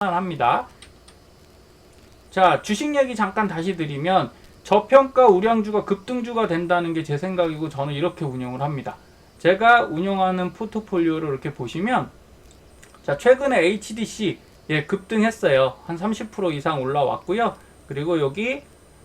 합니다. 자, 주식 얘기 잠깐 다시 드리면 저평가 우량주가 급등주가 된다는 게 제 생각이고 저는 이렇게 운영을 합니다. 제가 운영하는 포트폴리오를 이렇게 보시면 자, 최근에 HDC 급등했어요. 한 30% 이상 올라왔고요. 그리고 여기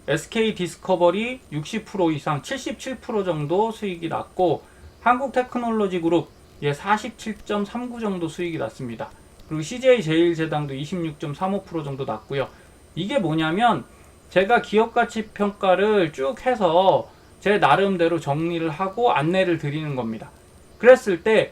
SK 디스커버리 60% 이상 77% 정도 수익이 났고 한국테크놀로지 그룹 47.39 정도 수익이 났습니다. 그리고 CJ제일제당도 26.35% 정도 났고요. 이게 뭐냐면 제가 기업가치평가를 쭉 해서 제 나름대로 정리를 하고 안내를 드리는 겁니다. 그랬을 때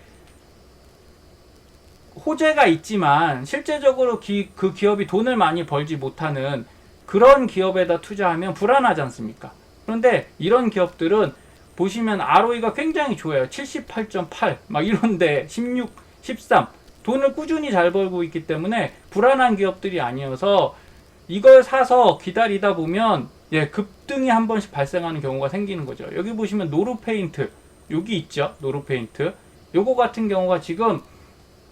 호재가 있지만 실제적으로 그 기업이 돈을 많이 벌지 못하는 그런 기업에다 투자하면 불안하지 않습니까? 그런데 이런 기업들은 보시면 ROE가 굉장히 좋아요. 78.8 막 이런데 16, 13 돈을 꾸준히 잘 벌고 있기 때문에 불안한 기업들이 아니어서 이걸 사서 기다리다 보면 급등이 한 번씩 발생하는 경우가 생기는 거죠. 여기 보시면 노루페인트 여기 있죠. 노루페인트 요거 같은 경우가 지금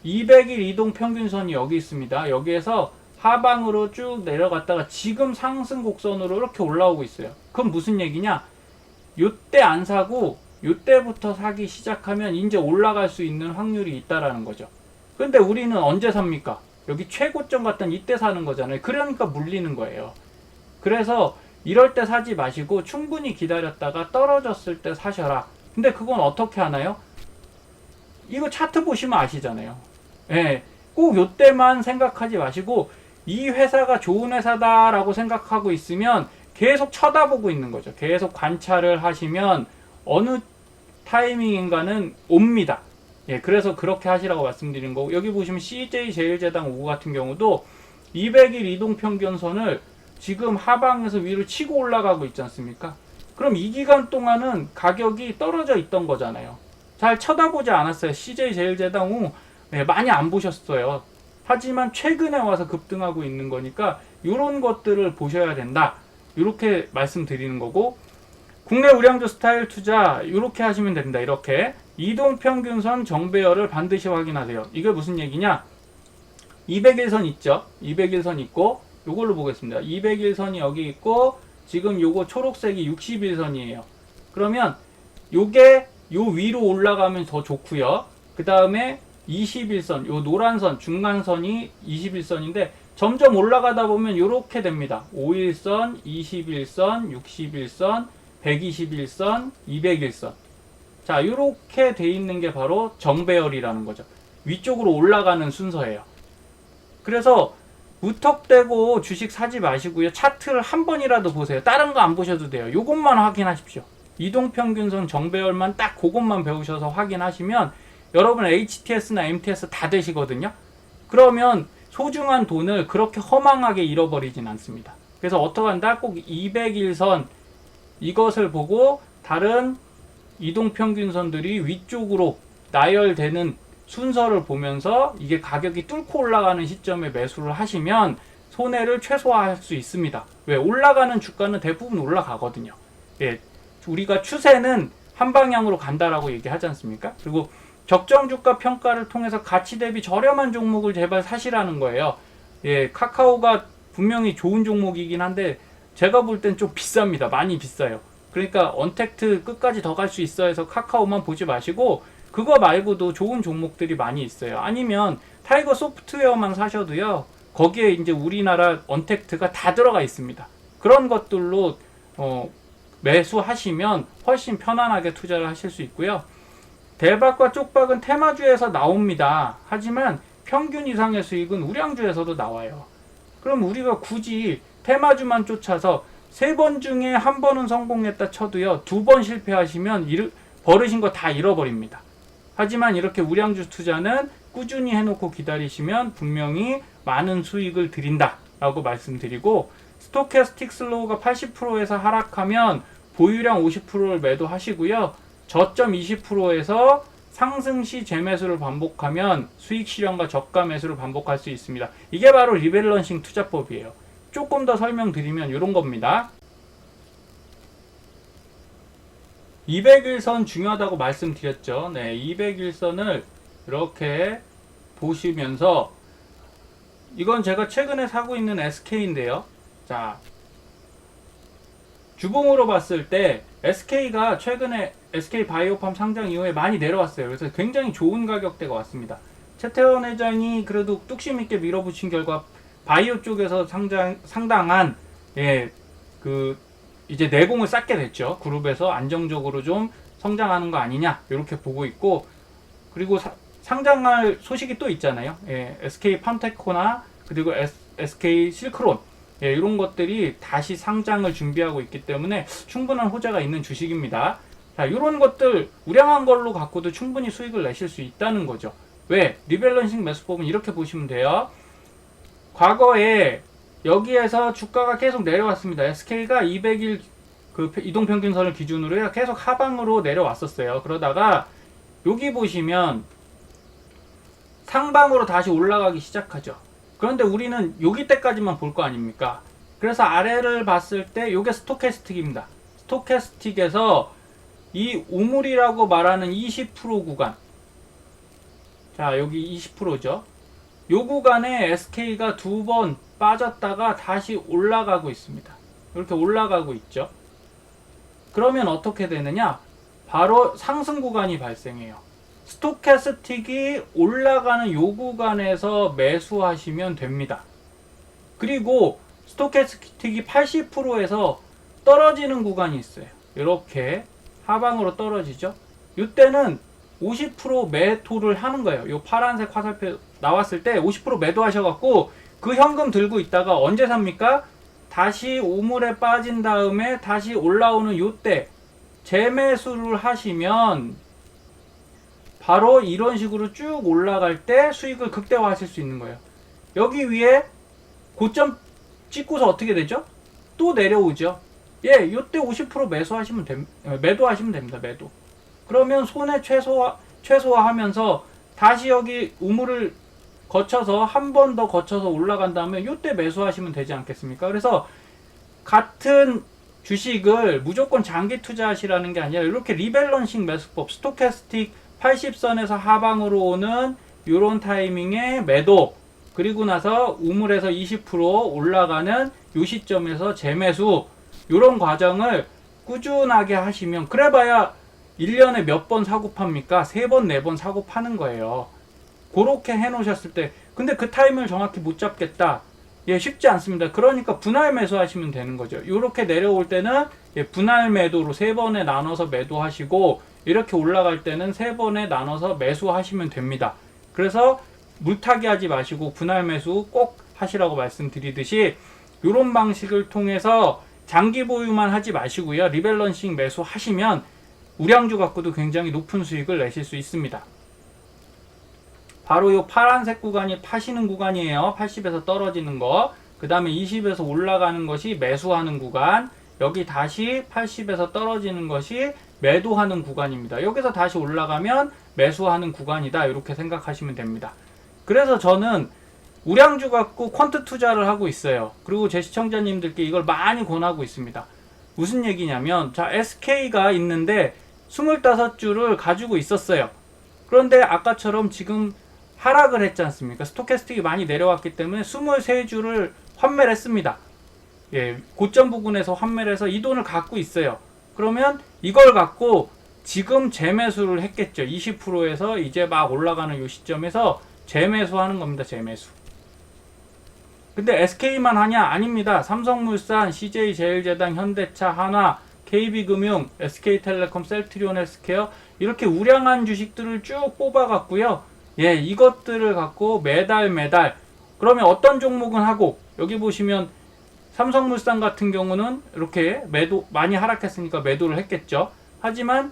200일 이동 평균선이 여기 있습니다. 여기에서 하방으로 쭉 내려갔다가 지금 상승 곡선으로 이렇게 올라오고 있어요. 그럼 무슨 얘기냐? 요때 안 사고 요때부터 사기 시작하면 이제 올라갈 수 있는 확률이 있다라는 거죠. 근데 우리는 언제 삽니까? 여기 최고점 같던 이때 사는 거잖아요. 그러니까 물리는 거예요. 그래서 이럴 때 사지 마시고 충분히 기다렸다가 떨어졌을 때 사셔라. 근데 그건 어떻게 하나요? 이거 차트 보시면 아시잖아요. 꼭 요때만 생각하지 마시고 이 회사가 좋은 회사다라고 생각하고 있으면 계속 쳐다보고 있는 거죠. 계속 관찰을 하시면 어느 타이밍인가는 옵니다. 그래서 그렇게 하시라고 말씀드린 거고, 여기 보시면 CJ제일제당 5 같은 경우도 200일 이동평균선을 지금 하방에서 위로 치고 올라가고 있지 않습니까? 그럼 이 기간 동안은 가격이 떨어져 있던 거잖아요. 잘 쳐다보지 않았어요. CJ제일제당 5 많이 안 보셨어요. 하지만 최근에 와서 급등하고 있는 거니까 이런 것들을 보셔야 된다. 이렇게 말씀드리는 거고, 국내 우량주 스타일 투자 이렇게 하시면 됩니다. 이렇게 이동평균선 정배열을 반드시 확인하세요. 이게 무슨 얘기냐? 200일선 있죠? 200일선 있고 요걸로 보겠습니다. 200일선이 여기 있고 지금 요거 초록색이 60일선이에요. 그러면 요게 요 위로 올라가면 더 좋고요. 그 다음에 21선, 요 노란선, 중간선이 21선인데 점점 올라가다 보면 요렇게 됩니다. 5일선, 21선, 61선, 121선, 201선. 자, 요렇게 돼 있는 게 바로 정배열이라는 거죠. 위쪽으로 올라가는 순서예요. 그래서 무턱대고 주식 사지 마시고요. 차트를 한 번이라도 보세요. 다른 거 안 보셔도 돼요. 요것만 확인하십시오. 이동평균선 정배열만 딱 그것만 배우셔서 확인하시면 여러분 HTS나 MTS 다 되시거든요. 그러면 소중한 돈을 그렇게 허망하게 잃어버리진 않습니다. 그래서 어떻게 한다? 꼭 200일선 이것을 보고 다른 이동평균선들이 위쪽으로 나열되는 순서를 보면서 이게 가격이 뚫고 올라가는 시점에 매수를 하시면 손해를 최소화할 수 있습니다. 왜? 올라가는 주가는 대부분 올라가거든요. 우리가 추세는 한 방향으로 간다라고 얘기하지 않습니까? 그리고 적정 주가 평가를 통해서 가치 대비 저렴한 종목을 제발 사시라는 거예요. 카카오가 분명히 좋은 종목이긴 한데 제가 볼 땐 좀 비쌉니다. 많이 비싸요. 그러니까 언택트 끝까지 더 갈 수 있어 해서 카카오만 보지 마시고 그거 말고도 좋은 종목들이 많이 있어요. 아니면 타이거 소프트웨어만 사셔도요. 거기에 이제 우리나라 언택트가 다 들어가 있습니다. 그런 것들로 매수하시면 훨씬 편안하게 투자를 하실 수 있고요. 대박과 쪽박은 테마주에서 나옵니다. 하지만 평균 이상의 수익은 우량주에서도 나와요. 그럼 우리가 굳이 테마주만 쫓아서 3번 중에 1번은 성공했다 쳐도요. 2번 실패하시면 버르신 거 다 잃어버립니다. 하지만 이렇게 우량주 투자는 꾸준히 해놓고 기다리시면 분명히 많은 수익을 드린다 라고 말씀드리고, 스토캐스틱 슬로우가 80%에서 하락하면 보유량 50%를 매도하시고요. 저점 20%에서 상승 시 재매수를 반복하면 수익 실현과 저가 매수를 반복할 수 있습니다. 이게 바로 리밸런싱 투자법이에요. 조금 더 설명드리면 이런 겁니다. 200일선 중요하다고 말씀드렸죠. 200일선을 이렇게 보시면서 이건 제가 최근에 사고 있는 SK인데요. 자, 주봉으로 봤을 때 SK가 최근에 SK 바이오팜 상장 이후에 많이 내려왔어요. 그래서 굉장히 좋은 가격대가 왔습니다. 최태원 회장이 그래도 뚝심 있게 밀어붙인 결과 바이오 쪽에서 상당한 이제 내공을 쌓게 됐죠. 그룹에서 안정적으로 좀 성장하는 거 아니냐 이렇게 보고 있고, 그리고 상장할 소식이 또 있잖아요. SK 팜테코나 그리고 SK 실크론 이런 것들이 다시 상장을 준비하고 있기 때문에 충분한 호재가 있는 주식입니다. 자, 이런 것들 우량한 걸로 갖고도 충분히 수익을 내실 수 있다는 거죠. 왜? 리밸런싱 매수법은 이렇게 보시면 돼요. 과거에 여기에서 주가가 계속 내려왔습니다. SK가 200일 그 이동평균선을 기준으로 해서 계속 하방으로 내려왔었어요. 그러다가 여기 보시면 상방으로 다시 올라가기 시작하죠. 그런데 우리는 여기 때까지만 볼 거 아닙니까? 그래서 아래를 봤을 때 이게 스토캐스틱입니다. 스토캐스틱에서 이 우물이라고 말하는 20% 구간, 자 여기 20%죠. 요 구간에 SK가 두 번 빠졌다가 다시 올라가고 있습니다. 이렇게 올라가고 있죠. 그러면 어떻게 되느냐? 바로 상승 구간이 발생해요. 스토캐스틱이 올라가는 요 구간에서 매수하시면 됩니다. 그리고 스토캐스틱이 80%에서 떨어지는 구간이 있어요. 이렇게 하방으로 떨어지죠. 이때는 50% 매도를 하는 거예요. 요 파란색 화살표 나왔을 때 50% 매도하셔갖고 그 현금 들고 있다가 언제 삽니까? 다시 우물에 빠진 다음에 다시 올라오는 요때 재매수를 하시면 바로 이런 식으로 쭉 올라갈 때 수익을 극대화하실 수 있는 거예요. 여기 위에 고점 찍고서 어떻게 되죠? 또 내려오죠. 요때 50% 매도하시면 됩니다. 매도. 그러면 손해 최소화하면서 다시 여기 우물을 거쳐서 한 번 더 거쳐서 올라간 다음에 요때 매수하시면 되지 않겠습니까? 그래서 같은 주식을 무조건 장기 투자하시라는 게 아니라 이렇게 리밸런싱 매수법, 스토캐스틱 80선에서 하방으로 오는 요런 타이밍에 매도, 그리고 나서 우물에서 20% 올라가는 요 시점에서 재매수, 요런 과정을 꾸준하게 하시면, 그래봐야 1년에 몇 번 사고 팝니까? 3번, 4번 사고 파는 거예요. 그렇게 해놓으셨을 때, 근데 그 타이밍을 정확히 못 잡겠다. 쉽지 않습니다. 그러니까 분할 매수하시면 되는 거죠. 이렇게 내려올 때는 분할 매도로 3번에 나눠서 매도하시고, 이렇게 올라갈 때는 3번에 나눠서 매수하시면 됩니다. 그래서 물타기 하지 마시고 분할 매수 꼭 하시라고 말씀드리듯이, 이런 방식을 통해서 장기 보유만 하지 마시고요. 리밸런싱 매수 하시면 우량주 갖고도 굉장히 높은 수익을 내실 수 있습니다. 바로 이 파란색 구간이 파시는 구간이에요. 80에서 떨어지는 거. 그 다음에 20에서 올라가는 것이 매수하는 구간. 여기 다시 80에서 떨어지는 것이 매도하는 구간입니다. 여기서 다시 올라가면 매수하는 구간이다. 이렇게 생각하시면 됩니다. 그래서 저는 우량주 갖고 퀀트 투자를 하고 있어요. 그리고 제 시청자님들께 이걸 많이 권하고 있습니다. 무슨 얘기냐면, 자, SK가 있는데 25주를 가지고 있었어요. 그런데 아까처럼 지금 하락을 했지 않습니까? 스토캐스틱이 많이 내려왔기 때문에 23주를 환매를 했습니다. 고점 부근에서 환매를 해서 이 돈을 갖고 있어요. 그러면 이걸 갖고 지금 재매수를 했겠죠. 20%에서 이제 막 올라가는 이 시점에서 재매수하는 겁니다. 재매수. 근데 SK만 하냐? 아닙니다. 삼성물산, CJ제일제당, 현대차, 한화, KB금융, SK텔레콤, 셀트리온 헬스케어, 이렇게 우량한 주식들을 쭉 뽑아갖고요. 이것들을 갖고 매달 그러면 어떤 종목은 하고, 여기 보시면 삼성물산 같은 경우는 이렇게 매도 많이 하락했으니까 매도를 했겠죠. 하지만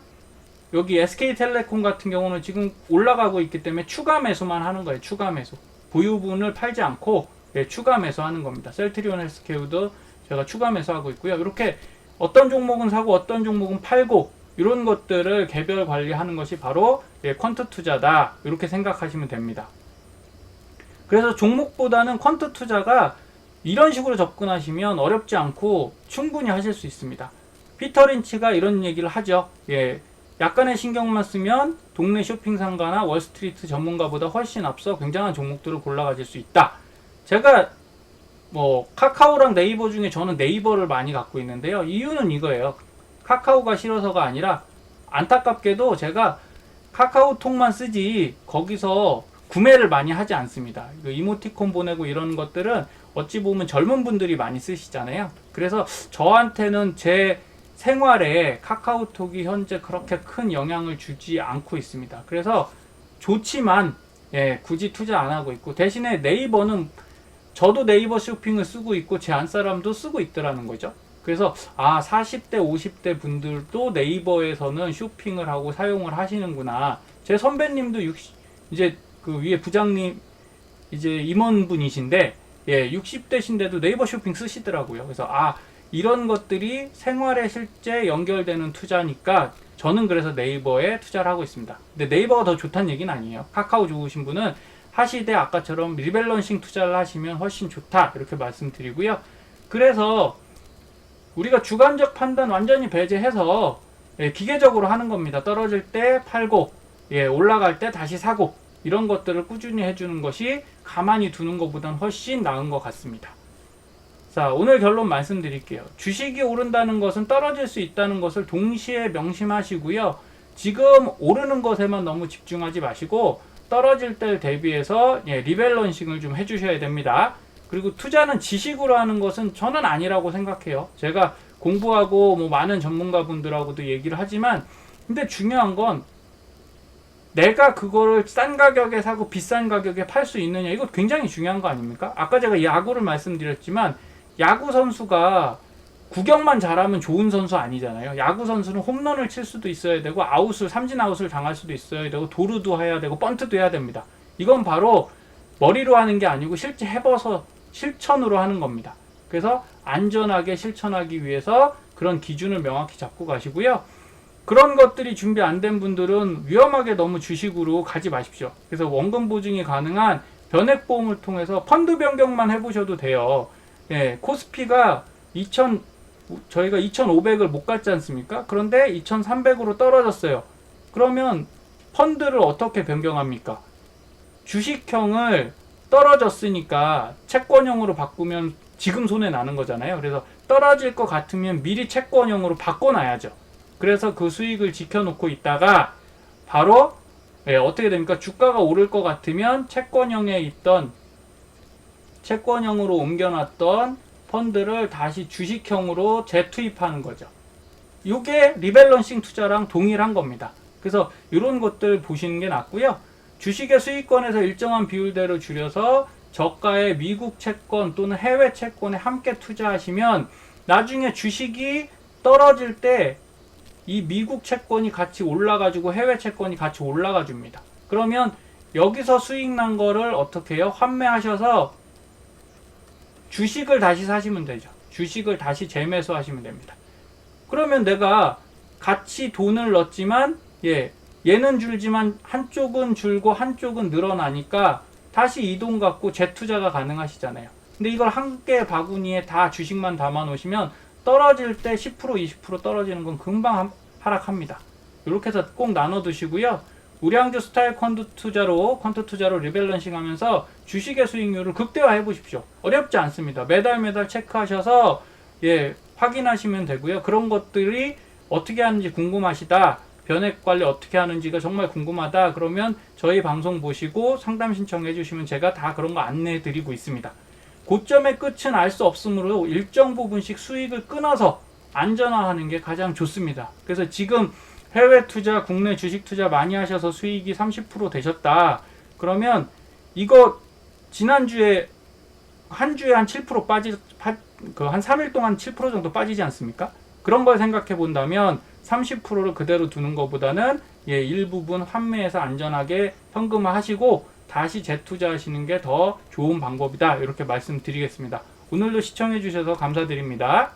여기 SK텔레콤 같은 경우는 지금 올라가고 있기 때문에 추가 매수만 하는 거예요. 추가 매수. 보유분을 팔지 않고 추가 매수하는 겁니다. 셀트리온 헬스케어도 제가 추가 매수하고 있고요. 이렇게 어떤 종목은 사고 어떤 종목은 팔고, 이런 것들을 개별 관리하는 것이 바로 퀀트 투자다. 이렇게 생각하시면 됩니다. 그래서 종목보다는 퀀트 투자가 이런 식으로 접근하시면 어렵지 않고 충분히 하실 수 있습니다. 피터 린치가 이런 얘기를 하죠. 약간의 신경만 쓰면 동네 쇼핑 상가나 월스트리트 전문가보다 훨씬 앞서 굉장한 종목들을 골라가질 수 있다. 제가 뭐 카카오랑 네이버 중에 저는 네이버를 많이 갖고 있는데요. 이유는 이거예요. 카카오가 싫어서가 아니라 안타깝게도 제가 카카오톡만 쓰지 거기서 구매를 많이 하지 않습니다. 이모티콘 보내고 이런 것들은 어찌 보면 젊은 분들이 많이 쓰시잖아요. 그래서 저한테는 제 생활에 카카오톡이 현재 그렇게 큰 영향을 주지 않고 있습니다. 그래서 좋지만 굳이 투자 안 하고 있고, 대신에 네이버는 저도 네이버 쇼핑을 쓰고 있고 제 안사람도 쓰고 있더라는 거죠. 그래서 40대 50대 분들도 네이버에서는 쇼핑을 하고 사용을 하시는구나. 제 선배님도 이제 그 위에 부장님 이제 임원분이신데 60대신데도 네이버 쇼핑 쓰시더라고요. 그래서 이런 것들이 생활에 실제 연결되는 투자니까 저는 그래서 네이버에 투자를 하고 있습니다. 근데 네이버가 더 좋다는 얘기는 아니에요. 카카오 좋으신 분은 하시되 아까처럼 리밸런싱 투자를 하시면 훨씬 좋다 이렇게 말씀드리고요. 그래서 우리가 주관적 판단 완전히 배제해서 기계적으로 하는 겁니다. 떨어질 때 팔고 올라갈 때 다시 사고, 이런 것들을 꾸준히 해주는 것이 가만히 두는 것보다는 훨씬 나은 것 같습니다. 자, 오늘 결론 말씀드릴게요. 주식이 오른다는 것은 떨어질 수 있다는 것을 동시에 명심하시고요. 지금 오르는 것에만 너무 집중하지 마시고 떨어질 때 대비해서 리밸런싱을 좀 해주셔야 됩니다. 그리고 투자는 지식으로 하는 것은 저는 아니라고 생각해요. 제가 공부하고 많은 전문가분들하고도 얘기를 하지만, 근데 중요한 건 내가 그거를 싼 가격에 사고 비싼 가격에 팔 수 있느냐, 이거 굉장히 중요한 거 아닙니까? 아까 제가 야구를 말씀드렸지만 야구 선수가 구경만 잘하면 좋은 선수 아니잖아요. 야구 선수는 홈런을 칠 수도 있어야 되고 삼진 아웃을 당할 수도 있어야 되고 도루도 해야 되고 번트도 해야 됩니다. 이건 바로 머리로 하는 게 아니고 실제 해봐서 실천으로 하는 겁니다. 그래서 안전하게 실천하기 위해서 그런 기준을 명확히 잡고 가시고요. 그런 것들이 준비 안 된 분들은 위험하게 너무 주식으로 가지 마십시오. 그래서 원금 보증이 가능한 변액보험을 통해서 펀드 변경만 해보셔도 돼요. 코스피가 저희가 2,500을 못 갔지 않습니까? 그런데 2,300으로 떨어졌어요. 그러면 펀드를 어떻게 변경합니까? 주식형을 떨어졌으니까 채권형으로 바꾸면 지금 손해 나는 거잖아요. 그래서 떨어질 것 같으면 미리 채권형으로 바꿔놔야죠. 그래서 그 수익을 지켜놓고 있다가 바로 어떻게 됩니까? 주가가 오를 것 같으면 채권형으로 옮겨놨던 펀드를 다시 주식형으로 재투입하는 거죠. 이게 리밸런싱 투자랑 동일한 겁니다. 그래서 이런 것들 보시는 게 낫고요. 주식의 수익권에서 일정한 비율대로 줄여서 저가의 미국 채권 또는 해외 채권에 함께 투자하시면 나중에 주식이 떨어질 때 이 미국 채권이 같이 올라가지고 해외 채권이 같이 올라가 줍니다. 그러면 여기서 수익 난 거를 어떻게 해요? 환매하셔서 주식을 다시 사시면 되죠. 주식을 다시 재매수하시면 됩니다. 그러면 내가 같이 돈을 넣었지만 얘는 줄지만 한쪽은 줄고 한쪽은 늘어나니까 다시 이 돈 갖고 재투자가 가능하시잖아요. 근데 이걸 한 개 바구니에 다 주식만 담아 놓으시면 떨어질 때 10% 20% 떨어지는 건 금방 하락합니다. 이렇게 해서 꼭 나눠 두시고요. 우량주 스타일 퀀트 투자로 리밸런싱 하면서 주식의 수익률을 극대화해 보십시오. 어렵지 않습니다. 매달 체크하셔서 확인하시면 되고요. 그런 것들이 어떻게 하는지 궁금하시다, 변액 관리 어떻게 하는지가 정말 궁금하다, 그러면 저희 방송 보시고 상담 신청해 주시면 제가 다 그런 거 안내해 드리고 있습니다. 고점의 끝은 알 수 없으므로 일정 부분씩 수익을 끊어서 안전화하는 게 가장 좋습니다. 그래서 지금 해외 투자, 국내 주식 투자 많이 하셔서 수익이 30% 되셨다. 그러면 이거 지난주에 한 주에 한 7% 한 3일 동안 7% 정도 빠지지 않습니까? 그런 걸 생각해 본다면 30%를 그대로 두는 것보다는 일부분 환매해서 안전하게 현금화 하시고 다시 재투자하시는 게 더 좋은 방법이다. 이렇게 말씀드리겠습니다. 오늘도 시청해 주셔서 감사드립니다.